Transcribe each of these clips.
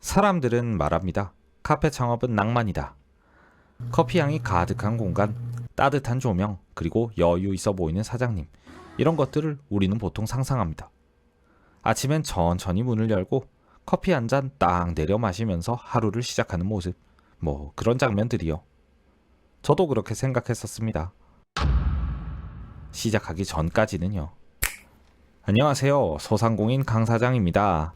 사람들은 말합니다. 카페 창업은 낭만이다. 커피향이 가득한 공간, 따뜻한 조명, 그리고 여유 있어 보이는 사장님. 이런 것들을 우리는 보통 상상합니다. 아침엔 천천히 문을 열고 커피 한 잔 딱 내려 마시면서 하루를 시작하는 모습. 그런 장면들이요. 저도 그렇게 생각했었습니다. 시작하기 전까지는요. 안녕하세요. 소상공인 강 사장입니다.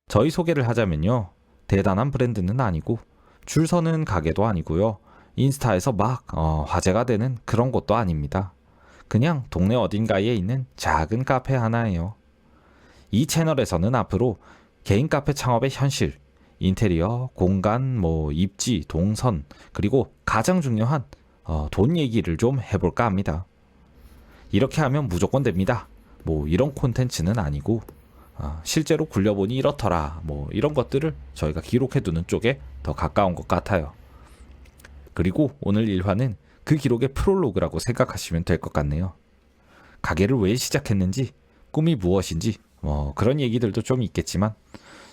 저희 소개를 하자면요. 대단한 브랜드는 아니고 줄 서는 가게도 아니고요. 인스타에서 막 화제가 되는 그런 곳도 아닙니다. 그냥 동네 어딘가에 있는 작은 카페 하나예요. 이 채널에서는 앞으로 개인 카페 창업의 현실, 인테리어, 공간, 입지, 동선, 그리고 가장 중요한 돈 얘기를 좀 해볼까 합니다. 이렇게 하면 무조건 됩니다. 이런 콘텐츠는 아니고 실제로 굴려보니 이렇더라. 이런 것들을 저희가 기록해두는 쪽에 더 가까운 것 같아요. 그리고 오늘 1화는 그 기록의 프롤로그라고 생각하시면 될 것 같네요. 가게를 왜 시작했는지, 꿈이 무엇인지, 그런 얘기들도 좀 있겠지만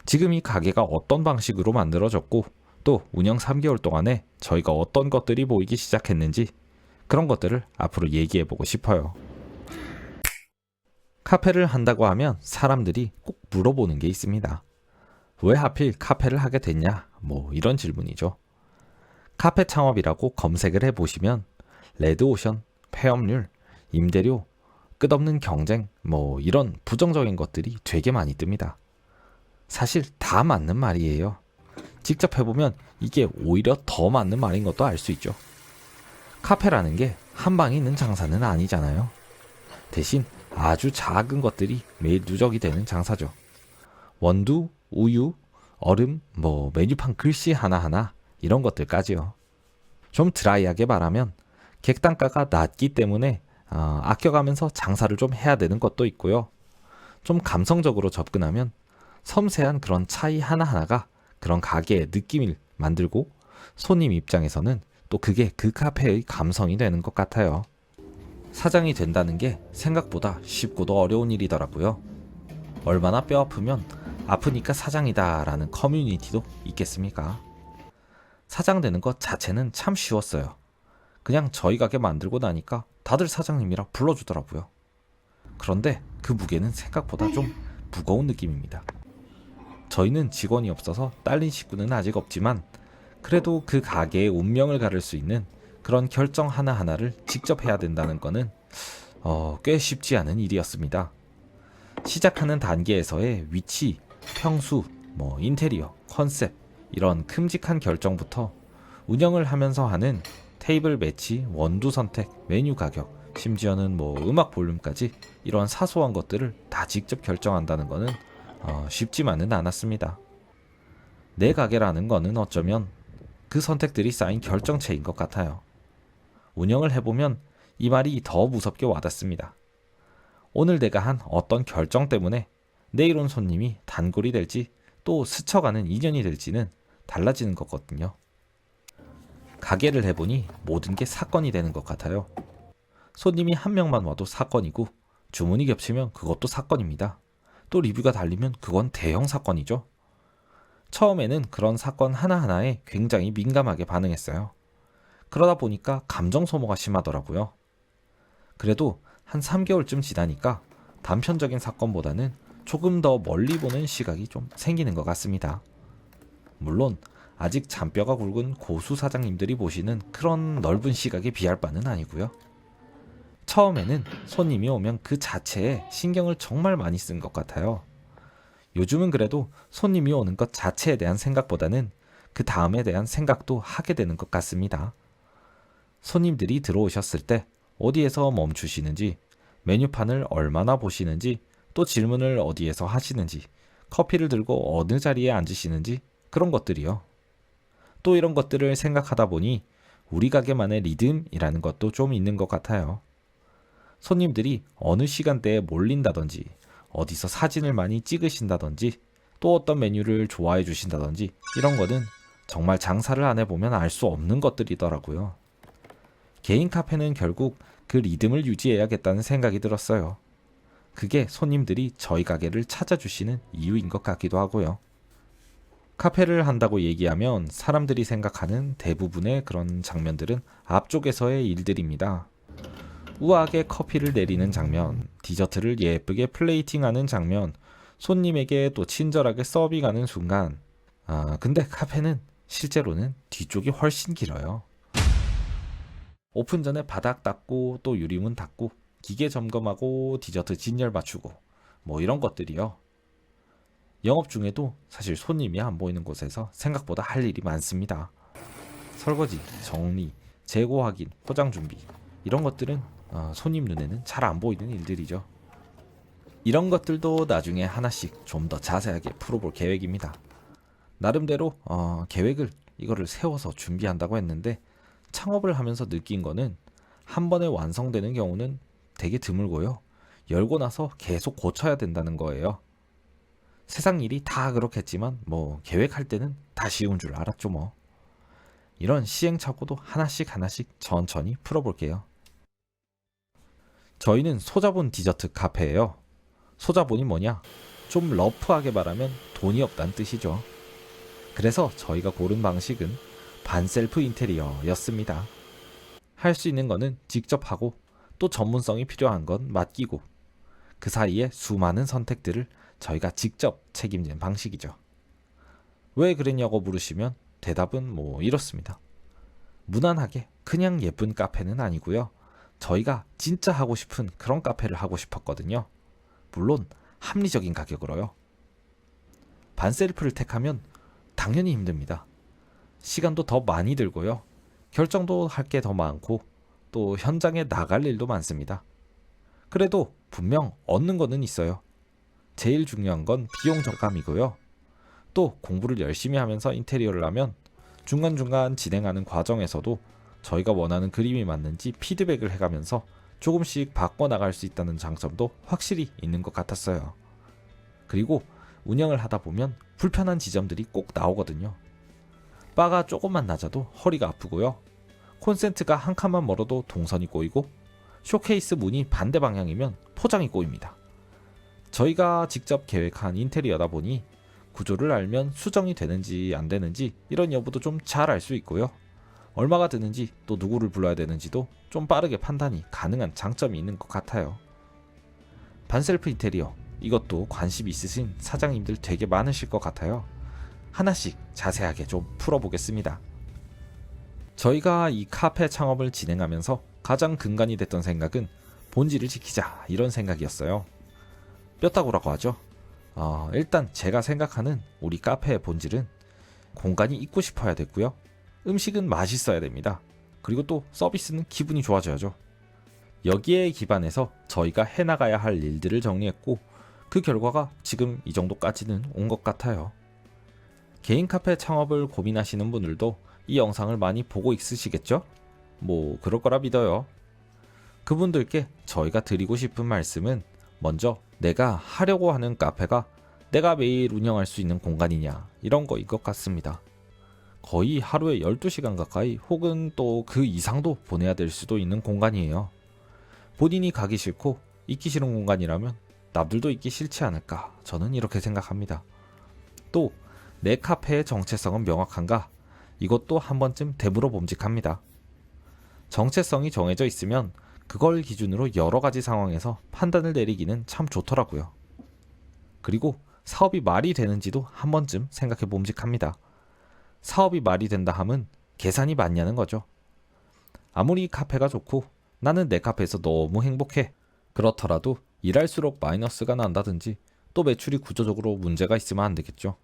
지금 이 가게가 어떤 방식으로 만들어졌고 또 운영 3개월 동안에 저희가 어떤 것들이 보이기 시작했는지 그런 것들을 앞으로 얘기해보고 싶어요. 카페를 한다고 하면 사람들이 꼭 물어보는 게 있습니다. 왜 하필 카페를 하게 됐냐? 이런 질문이죠. 카페 창업이라고 검색을 해보시면 레드오션, 폐업률, 임대료, 끝없는 경쟁, 이런 부정적인 것들이 되게 많이 뜹니다. 사실 다 맞는 말이에요. 직접 해보면 이게 오히려 더 맞는 말인 것도 알 수 있죠. 카페라는 게 한 방에 있는 장사는 아니잖아요. 대신 아주 작은 것들이 매일 누적이 되는 장사죠. 원두, 우유, 얼음, 메뉴판 글씨 하나하나 이런 것들까지요. 좀 드라이하게 말하면 객단가가 낮기 때문에 아껴가면서 장사를 좀 해야 되는 것도 있고요. 좀 감성적으로 접근하면 섬세한 그런 차이 하나하나가 그런 가게의 느낌을 만들고 손님 입장에서는 또 그게 그 카페의 감성이 되는 것 같아요. 사장이 된다는 게 생각보다 쉽고도 어려운 일이더라고요. 얼마나 뼈 아프면 아프니까 사장이다 라는 커뮤니티도 있겠습니까? 사장 되는 것 자체는 참 쉬웠어요. 그냥 저희 가게 만들고 나니까 다들 사장님이라 불러주더라고요. 그런데 그 무게는 생각보다 좀 무거운 느낌입니다. 저희는 직원이 없어서 딸린 식구는 아직 없지만 그래도 그 가게의 운명을 가를 수 있는 그런 결정 하나하나를 직접 해야 된다는 거는 꽤 쉽지 않은 일이었습니다. 시작하는 단계에서의 위치, 평수, 인테리어, 컨셉 이런 큼직한 결정부터 운영을 하면서 하는 테이블 매치, 원두 선택, 메뉴 가격, 심지어는 음악 볼륨까지 이런 사소한 것들을 다 직접 결정한다는 거는 쉽지만은 않았습니다. 내 가게라는 거는 어쩌면 그 선택들이 쌓인 결정체인 것 같아요. 운영을 해보면 이 말이 더 무섭게 와닿습니다. 오늘 내가 한 어떤 결정 때문에 내일 온 손님이 단골이 될지 또 스쳐가는 인연이 될지는 달라지는 거거든요. 가게를 해보니 모든 게 사건이 되는 것 같아요. 손님이 한 명만 와도 사건이고 주문이 겹치면 그것도 사건입니다. 또 리뷰가 달리면 그건 대형 사건이죠. 처음에는 그런 사건 하나하나에 굉장히 민감하게 반응했어요. 그러다 보니까 감정 소모가 심하더라고요. 그래도 한 3개월쯤 지나니까 단편적인 사건보다는 조금 더 멀리 보는 시각이 좀 생기는 것 같습니다. 물론 아직 잔뼈가 굵은 고수 사장님들이 보시는 그런 넓은 시각에 비할 바는 아니고요. 처음에는 손님이 오면 그 자체에 신경을 정말 많이 쓴 것 같아요. 요즘은 그래도 손님이 오는 것 자체에 대한 생각보다는 그 다음에 대한 생각도 하게 되는 것 같습니다. 손님들이 들어오셨을 때 어디에서 멈추시는지, 메뉴판을 얼마나 보시는지, 또 질문을 어디에서 하시는지, 커피를 들고 어느 자리에 앉으시는지 그런 것들이요. 또 이런 것들을 생각하다 보니 우리 가게만의 리듬이라는 것도 좀 있는 것 같아요. 손님들이 어느 시간대에 몰린다든지 어디서 사진을 많이 찍으신다든지 또 어떤 메뉴를 좋아해 주신다든지 이런 거는 정말 장사를 안 해보면 알 수 없는 것들이더라고요. 개인 카페는 결국 그 리듬을 유지해야겠다는 생각이 들었어요. 그게 손님들이 저희 가게를 찾아주시는 이유인 것 같기도 하고요. 카페를 한다고 얘기하면 사람들이 생각하는 대부분의 그런 장면들은 앞쪽에서의 일들입니다. 우아하게 커피를 내리는 장면, 디저트를 예쁘게 플레이팅하는 장면, 손님에게 또 친절하게 서빙하는 순간. 근데 카페는 실제로는 뒤쪽이 훨씬 길어요. 오픈 전에 바닥 닦고 또 유리문 닦고 기계 점검하고 디저트 진열 맞추고 뭐 이런 것들이요. 영업 중에도 사실 손님이 안 보이는 곳에서 생각보다 할 일이 많습니다. 설거지, 정리, 재고 확인, 포장 준비 이런 것들은 손님 눈에는 잘 안 보이는 일들이죠. 이런 것들도 나중에 하나씩 좀 더 자세하게 풀어볼 계획입니다. 나름대로 계획을 이거를 세워서 준비한다고 했는데 창업을 하면서 느낀 거는 한 번에 완성되는 경우는 되게 드물고요. 열고 나서 계속 고쳐야 된다는 거예요. 세상 일이 다 그렇겠지만 뭐 계획할 때는 다 쉬운 줄 알았죠 뭐. 이런 시행착오도 하나씩 천천히 풀어볼게요. 저희는 소자본 디저트 카페예요. 소자본이 뭐냐? 좀 러프하게 말하면 돈이 없다는 뜻이죠. 그래서 저희가 고른 방식은 반셀프 인테리어였습니다. 할 수 있는 거는 직접 하고 또 전문성이 필요한 건 맡기고 그 사이에 수많은 선택들을 저희가 직접 책임진 방식이죠. 왜 그랬냐고 물으시면 대답은 뭐 이렇습니다. 무난하게 그냥 예쁜 카페는 아니고요. 저희가 진짜 하고 싶은 그런 카페를 하고 싶었거든요. 물론 합리적인 가격으로요. 반셀프를 택하면 당연히 힘듭니다. 시간도 더 많이 들고요. 결정도 할 게 더 많고 또 현장에 나갈 일도 많습니다. 그래도 분명 얻는 거는 있어요. 제일 중요한 건 비용 절감이고요. 또 공부를 열심히 하면서 인테리어를 하면 중간중간 진행하는 과정에서도 저희가 원하는 그림이 맞는지 피드백을 해가면서 조금씩 바꿔나갈 수 있다는 장점도 확실히 있는 것 같았어요. 그리고 운영을 하다 보면 불편한 지점들이 꼭 나오거든요. 바가 조금만 낮아도 허리가 아프고요. 콘센트가 한 칸만 멀어도 동선이 꼬이고 쇼케이스 문이 반대 방향이면 포장이 꼬입니다. 저희가 직접 계획한 인테리어다 보니 구조를 알면 수정이 되는지 안 되는지 이런 여부도 좀 잘 알 수 있고요. 얼마가 드는지 또 누구를 불러야 되는지도 좀 빠르게 판단이 가능한 장점이 있는 것 같아요. 반셀프 인테리어 이것도 관심 있으신 사장님들 되게 많으실 것 같아요. 하나씩 자세하게 좀 풀어보겠습니다. 저희가 이 카페 창업을 진행하면서 가장 근간이 됐던 생각은 본질을 지키자 이런 생각이었어요. 뼈다구라고 하죠. 일단 제가 생각하는 우리 카페의 본질은 공간이 있고 싶어야 됐고요. 음식은 맛있어야 됩니다. 그리고 또 서비스는 기분이 좋아져야죠. 여기에 기반해서 저희가 해나가야 할 일들을 정리했고 그 결과가 지금 이 정도까지는 온 것 같아요. 개인 카페 창업을 고민하시는 분들도 이 영상을 많이 보고 있으시겠죠? 뭐 그럴 거라 믿어요. 그분들께 저희가 드리고 싶은 말씀은 먼저 내가 하려고 하는 카페가 내가 매일 운영할 수 있는 공간이냐 이런 거인 것 같습니다. 거의 하루에 12시간 가까이 혹은 또 그 이상도 보내야 될 수도 있는 공간이에요. 본인이 가기 싫고 있기 싫은 공간이라면 남들도 있기 싫지 않을까 저는 이렇게 생각합니다. 또 내 카페의 정체성은 명확한가? 이것도 한 번쯤 되물어 봄직합니다. 정체성이 정해져 있으면 그걸 기준으로 여러 가지 상황에서 판단을 내리기는 참 좋더라고요. 그리고 사업이 말이 되는지도 한 번쯤 생각해 봄직합니다. 사업이 말이 된다 함은 계산이 맞냐는 거죠. 아무리 카페가 좋고 나는 내 카페에서 너무 행복해. 그렇더라도 일할수록 마이너스가 난다든지 또 매출이 구조적으로 문제가 있으면 안 되겠죠.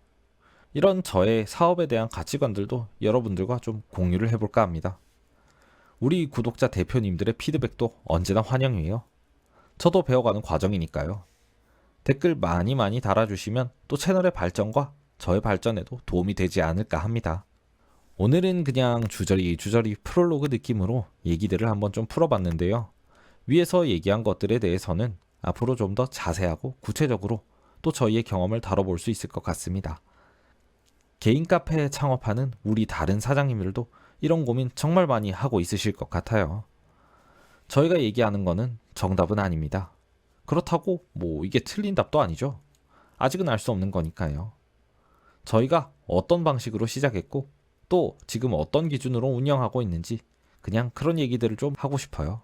이런 저의 사업에 대한 가치관들도 여러분들과 좀 공유를 해볼까 합니다. 우리 구독자 대표님들의 피드백도 언제나 환영이에요. 저도 배워가는 과정이니까요. 댓글 많이 달아주시면 또 채널의 발전과 저의 발전에도 도움이 되지 않을까 합니다. 오늘은 그냥 주저리 프롤로그 느낌으로 얘기들을 한번 좀 풀어봤는데요. 위에서 얘기한 것들에 대해서는 앞으로 좀 더 자세하고 구체적으로 또 저희의 경험을 다뤄볼 수 있을 것 같습니다. 개인 카페 창업하는 우리 다른 사장님들도 이런 고민 정말 많이 하고 있으실 것 같아요. 저희가 얘기하는 거는 정답은 아닙니다. 그렇다고 뭐 이게 틀린 답도 아니죠. 아직은 알 수 없는 거니까요. 저희가 어떤 방식으로 시작했고 또 지금 어떤 기준으로 운영하고 있는지 그냥 그런 얘기들을 좀 하고 싶어요.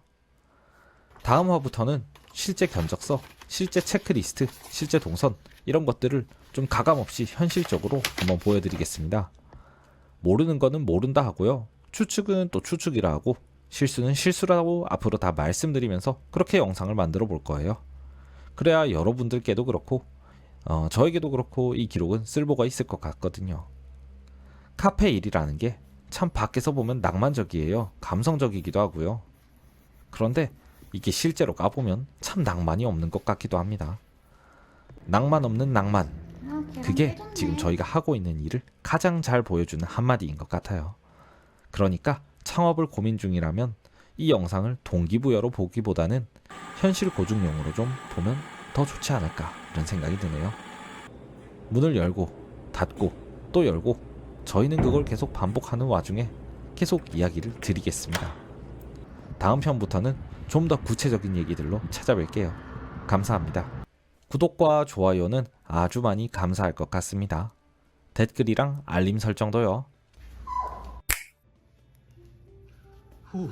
다음 화부터는 실제 견적서, 실제 체크리스트, 실제 동선 이런 것들을 좀 가감없이 현실적으로 한번 보여드리겠습니다. 모르는 거는 모른다 하고요. 추측은 또 추측이라 하고 실수는 실수라고 앞으로 다 말씀드리면서 그렇게 영상을 만들어 볼 거예요. 그래야 여러분들께도 그렇고 저에게도 그렇고 이 기록은 쓸모가 있을 것 같거든요. 카페 일이라는 게 참 밖에서 보면 낭만적이에요. 감성적이기도 하고요. 그런데 이게 실제로 까보면 참 낭만이 없는 것 같기도 합니다. 낭만 없는 낭만. 그게 지금 저희가 하고 있는 일을 가장 잘 보여주는 한마디인 것 같아요. 그러니까 창업을 고민 중이라면 이 영상을 동기부여로 보기보다는 현실 고증용으로 좀 보면 더 좋지 않을까 이런 생각이 드네요. 문을 열고 닫고 또 열고 저희는 그걸 계속 반복하는 와중에 계속 이야기를 드리겠습니다. 다음 편부터는 좀 더 구체적인 얘기들로 찾아뵐게요. 감사합니다. 구독과 좋아요는 아주 많이 감사할 것 같습니다. 댓글이랑 알림 설정도요.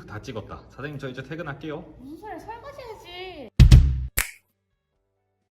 다 찍었다. 사장님 저 이제 퇴근할게요. 무슨 소리야? 설마